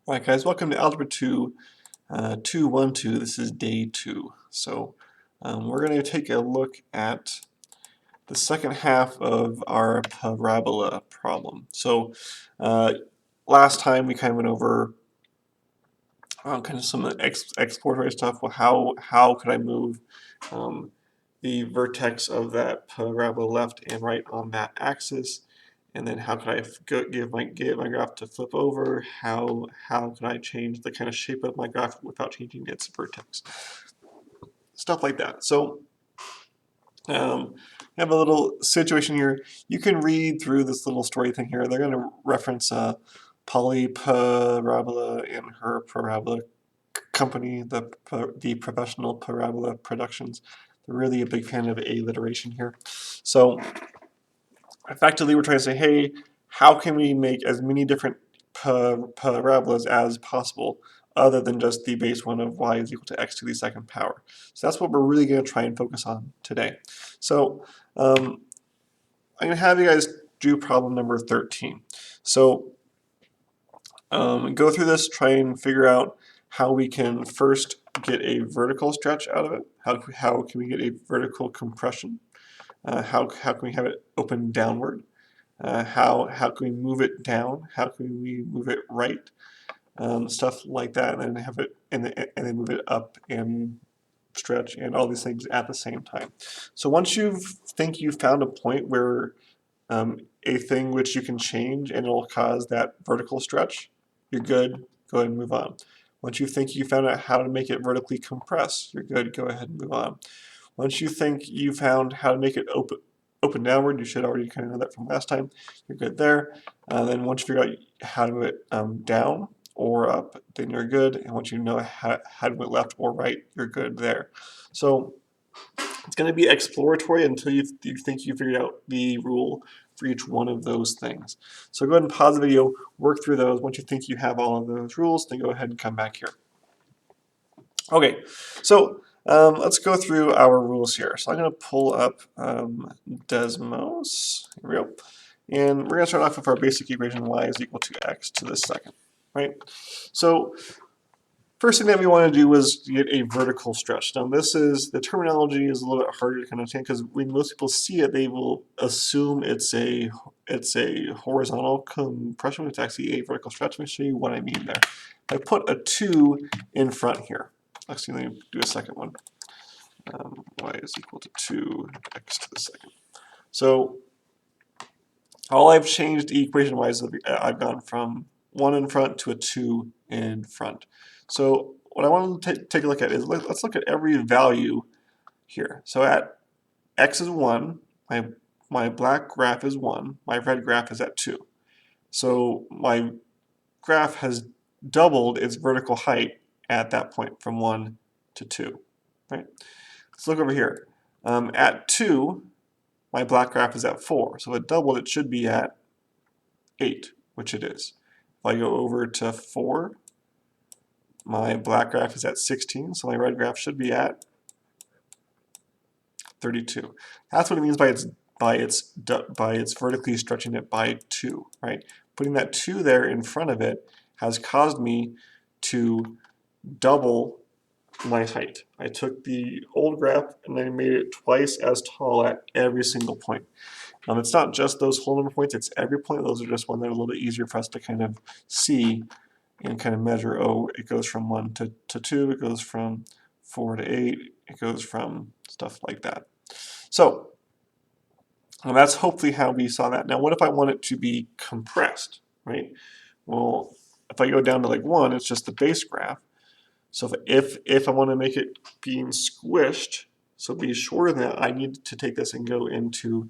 Alright guys, welcome to Algebra 2, 212. This is day 2. So we're going to take a look at the second half of our parabola problem. So last time we kind of went over kind of some exploratory stuff. Well, how could I move the vertex of that parabola left and right on that axis? And then how could I get my graph to flip over? How can I change the kind of shape of my graph without changing its vertex? Stuff like that. So I have a little situation here. You can read through this little story thing here. They're going to reference Polyparabola and her parabola company, the Professional Parabola Productions. They're really a big fan of alliteration here. So effectively, we're trying to say, hey, how can we make as many different parabolas as possible other than just the base one of y is equal to x to the second power? So that's what we're really going to try and focus on today. So I'm going to have you guys do problem number 13. So go through this, try and figure out how we can first get a vertical stretch out of it. How can we get a vertical compression? How can we have it open downward? How can we move it down? How can we move it right? Stuff like that, and then have it and then move it up and stretch and all these things at the same time. So once you think you've found a point where a thing which you can change and it'll cause that vertical stretch, you're good. Go ahead and move on. Once you think you found out how to make it vertically compress, you're good. Go ahead and move on. Once you think you found how to make it open downward, you should already kind of know that from last time. You're good there. Then once you figure out how to move it down or up, then you're good. And once you know how to move it left or right, you're good there. So it's going to be exploratory until you think you figured out the rule for each one of those things. So go ahead and pause the video, work through those. Once you think you have all of those rules, then go ahead and come back here. Okay, so let's go through our rules here. So I'm going to pull up Desmos. Here we go. And we're going to start off with our basic equation, y is equal to x to the second, right? So first thing that we want to do is get a vertical stretch. Now the terminology is a little bit harder to kind of understand because when most people see it, they will assume it's a horizontal compression, it's actually a vertical stretch. Let me show you what I mean there. I put a 2 in front here. Actually, let me do a second one. Y is equal to 2x to the second. So all I've changed equation-wise, I've gone from 1 in front to a 2 in front. So what I want to take a look at is, let's look at every value here. So at x is 1, my black graph is 1, my red graph is at 2. So my graph has doubled its vertical height at that point from 1 to 2. Right? Let's look over here. At 2, my black graph is at 4. So it doubled, it should be at 8, which it is. If I go over to 4, my black graph is at 16, so my red graph should be at 32. That's what it means by its vertically stretching it by 2, right? Putting that 2 there in front of it has caused me to double my height. I took the old graph and I made it twice as tall at every single point. It's not just those whole number points, it's every point. Those are just one that are a little bit easier for us to kind of see and kind of measure. Oh, it goes from 1 to 2, it goes from 4 to 8, it goes from stuff like that. So that's hopefully how we saw that. Now what if I want it to be compressed, right? Well, if I go down to like 1, it's just the base graph. So if I want to make it being squished, so be shorter than that, I need to take this and go into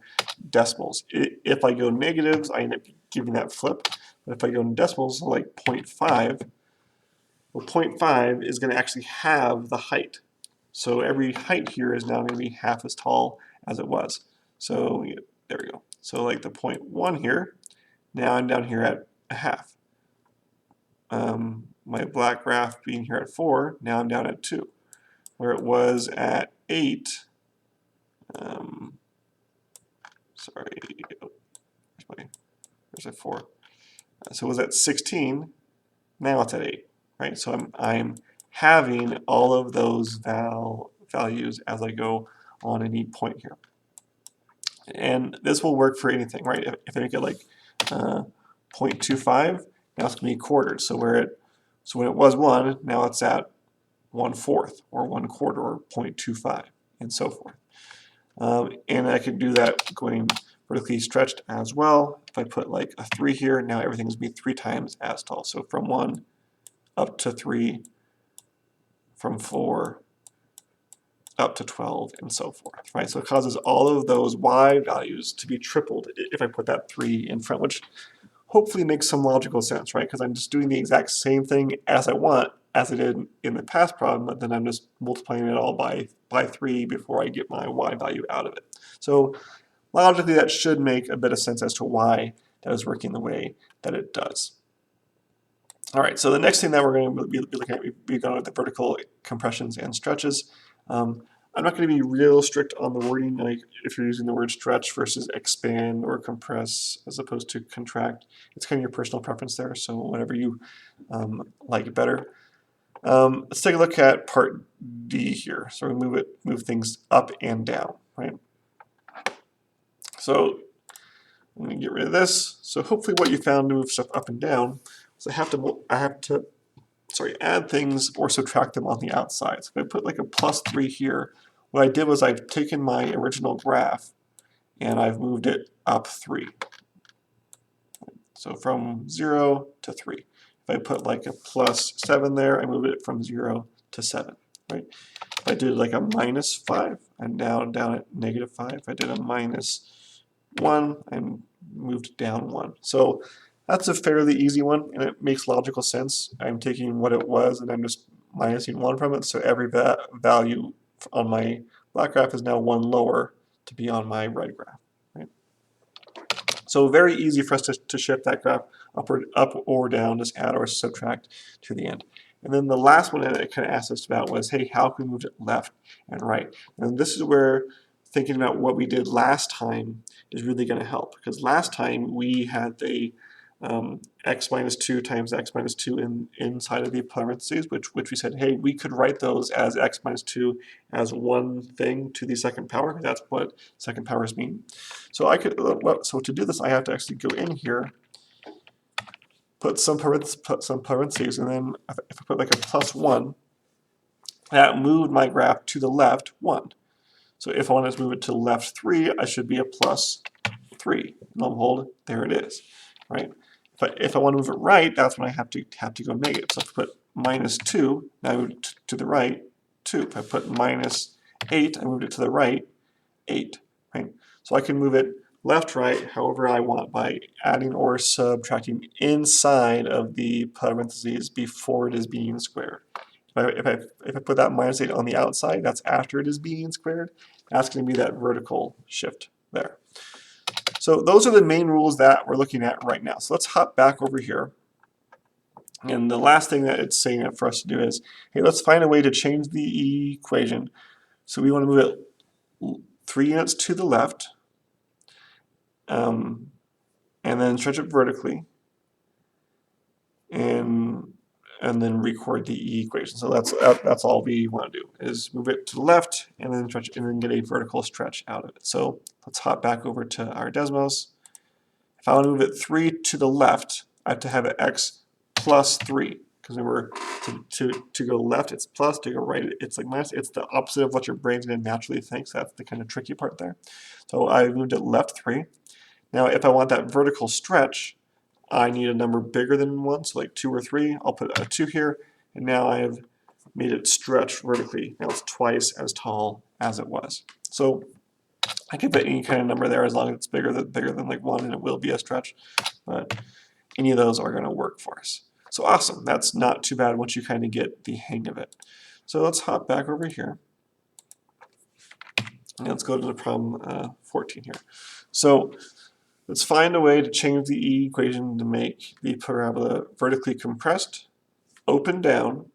decimals. If I go negatives, I end up giving that flip. But if I go in decimals, like 0.5, well, 0.5 is going to actually have the height. So every height here is now going to be half as tall as it was. So yeah, there we go. So like the 0.1 here, now I'm down here at a half. My black graph being here at 4, now I'm down at 2. Where it was at 8, sorry, where's my 4? So it was at 16, Now it's at 8, right? So I'm having all of those values as I go on any point here. And this will work for anything, right? If I make it like 0.25, now it's going to be quartered. So when it was 1, now it's at 1/4 or 1/4 or 0.25 and so forth. And I could do that going vertically stretched as well. If I put like a 3 here, now everything's going to be 3 times as tall. So from 1 up to 3, from 4 up to 12, and so forth, right? So it causes all of those y values to be tripled if I put that 3 in front, which hopefully makes some logical sense, right? Because I'm just doing the exact same thing as I want as I did in the past problem, but then I'm just multiplying it all by 3 before I get my y value out of it. So logically, that should make a bit of sense as to why that is working the way that it does. All right, so the next thing that we're going to be looking at, we've gone with the vertical compressions and stretches. I'm not going to be real strict on the wording, like if you're using the word stretch versus expand or compress as opposed to contract. It's kind of your personal preference there, so whatever you like better. Let's take a look at part D here. So we move things up and down, right? So I'm going to get rid of this. So hopefully what you found to move stuff up and down is I have to add things or subtract them on the outside. So if I put like a +3 here, what I did was I've taken my original graph and I've moved it up 3. So from 0 to 3. If I put like a +7 there, I move it from 0 to 7, right? If I did like a -5, I'm down at -5. If I did a -1, I'm moved down 1. So that's a fairly easy one, and it makes logical sense. I'm taking what it was, and I'm just minusing 1 from it, so every value on my black graph is now 1 lower to be on my red graph. Right? So very easy for us to shift that graph up or down, just add or subtract to the end. And then the last one that it kind of asked us about was, hey, how can we move it left and right? And this is where thinking about what we did last time is really going to help, because last time we had the x minus 2 times x minus 2 inside of the parentheses, which we said, hey, we could write those as x minus 2 as one thing to the second power, because that's what second powers mean. So so to do this, I have to actually go in here, put some parentheses, and then if I put like a +1, that moved my graph to the left 1. So if I want to move it to the left 3, I should be a +3. Lo and behold, there it is, right? If I want to move it right, that's when I have to go negative. So if I put -2, now I move it to the right 2. If I put -8, I moved it to the right 8, right? So I can move it left, right, however I want by adding or subtracting inside of the parentheses before it is being squared. If I put that -8 on the outside, that's after it is being squared. That's going to be that vertical shift there. So those are the main rules that we're looking at right now. So let's hop back over here. And the last thing that it's saying for us to do is, hey, let's find a way to change the equation. So we want to move it 3 units to the left, and then stretch it vertically, and then record the equation. So that's all we want to do, is move it to the left and then stretch and then get a vertical stretch out of it. So let's hop back over to our Desmos. If I want to move it 3 to the left, I have to have it x plus 3. Because remember, to go left, it's plus. To go right, it's like minus. It's the opposite of what your brain's going to naturally think. So that's the kind of tricky part there. So I moved it left 3. Now, if I want that vertical stretch, I need a number bigger than 1, so like 2 or 3. I'll put a 2 here, and now I have made it stretch vertically. Now it's twice as tall as it was. So I can put any kind of number there as long as it's bigger than like 1, and it will be a stretch. But any of those are going to work for us. So awesome. That's not too bad once you kind of get the hang of it. So let's hop back over here. And let's go to the problem 14 here. So let's find a way to change the equation to make the parabola vertically compressed, open down,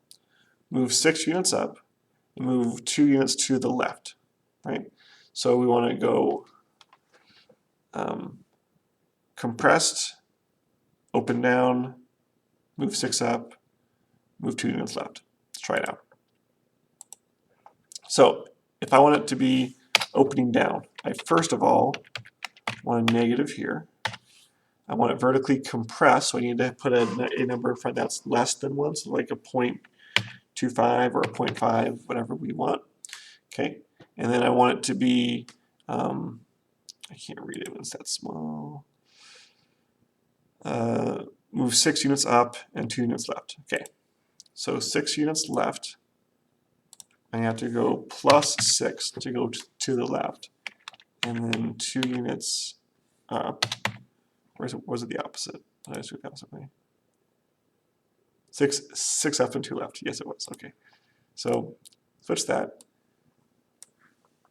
move 6 units up, and move 2 units to the left, right? So we want to go compressed, open down, move 6 up, move 2 units left. Let's try it out. So if I want it to be opening down, I first of all want a negative here. I want it vertically compressed, so I need to put a number in front that's less than 1, so like a 0.25 or a 0.5, whatever we want. Okay, and then I want it to be, I can't read it when it's that small. Move 6 units up and 2 units left. Okay, so 6 units left. I have to go plus 6 to go to the left, and then 2 units up. Was it the opposite? Did I just do it the opposite way? 6 up and 2 left. Yes, it was. Okay, so switch that.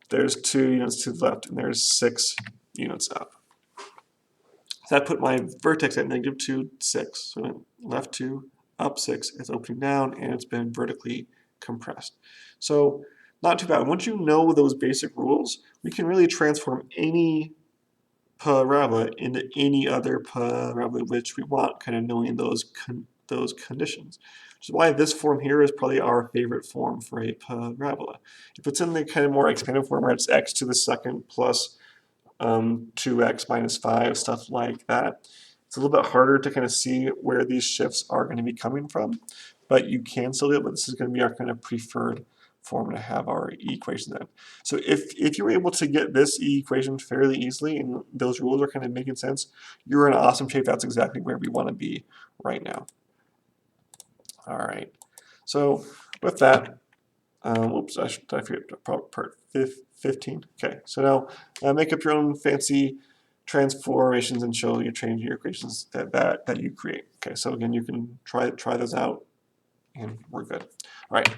There's 2 units to the left, and there's 6 units up. So that put my vertex at -2, 6. So left 2, up 6. It's opening down, and it's been vertically compressed. So not too bad. Once you know those basic rules, we can really transform any parabola into any other parabola which we want, kind of knowing those conditions. Which is why this form here is probably our favorite form for a parabola. If it's in the kind of more expanded form where it's x to the second plus 2x minus 5, stuff like that, it's a little bit harder to kind of see where these shifts are going to be coming from, but you can still do it, but this is going to be our kind of preferred form to have our equations in. So if you're able to get this equation fairly easily and those rules are kind of making sense, you're in an awesome shape. That's exactly where we want to be right now. All right, so with that, oops, I forget part 15. Okay, so now make up your own fancy transformations and show you changing your equations that you create. Okay, so again, you can try those out, and we're good. All right.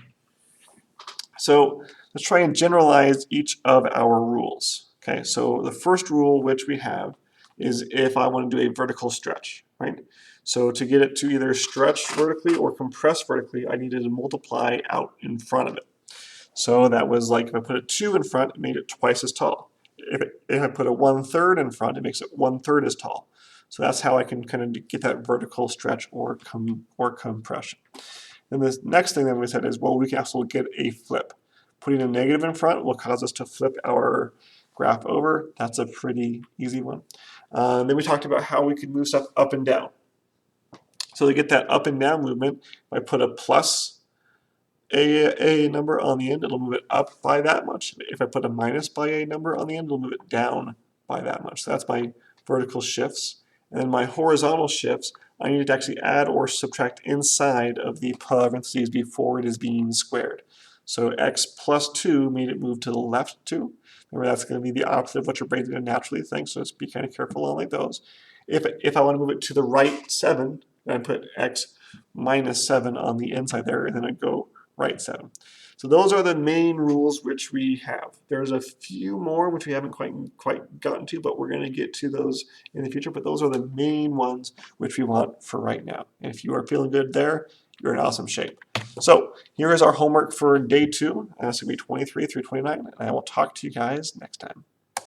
So let's try and generalize each of our rules. Okay, so the first rule which we have is if I want to do a vertical stretch, right? So to get it to either stretch vertically or compress vertically, I needed to multiply out in front of it. So that was like if I put a 2 in front, it made it twice as tall. If I put a 1/3 in front, it makes it 1/3 as tall. So that's how I can kind of get that vertical stretch or compression. And the next thing that we said is, well, we can also get a flip. Putting a negative in front will cause us to flip our graph over. That's a pretty easy one. Then we talked about how we could move stuff up and down. So to get that up and down movement, if I put a plus a number on the end, it'll move it up by that much. If I put a minus by a number on the end, it'll move it down by that much. So that's my vertical shifts. And then my horizontal shifts, I need to actually add or subtract inside of the parentheses before it is being squared. So x plus 2 made it move to the left 2. Remember, that's going to be the opposite of what your brain's going to naturally think, so just be kind of careful on like those. If I want to move it to the right 7, then I put x minus 7 on the inside there, and then I go right 7. So those are the main rules which we have. There's a few more which we haven't quite gotten to, but we're going to get to those in the future. But those are the main ones which we want for right now. And if you are feeling good there, you're in awesome shape. So here is our homework for day 2. It's going to be 23 through 29, and I will talk to you guys next time.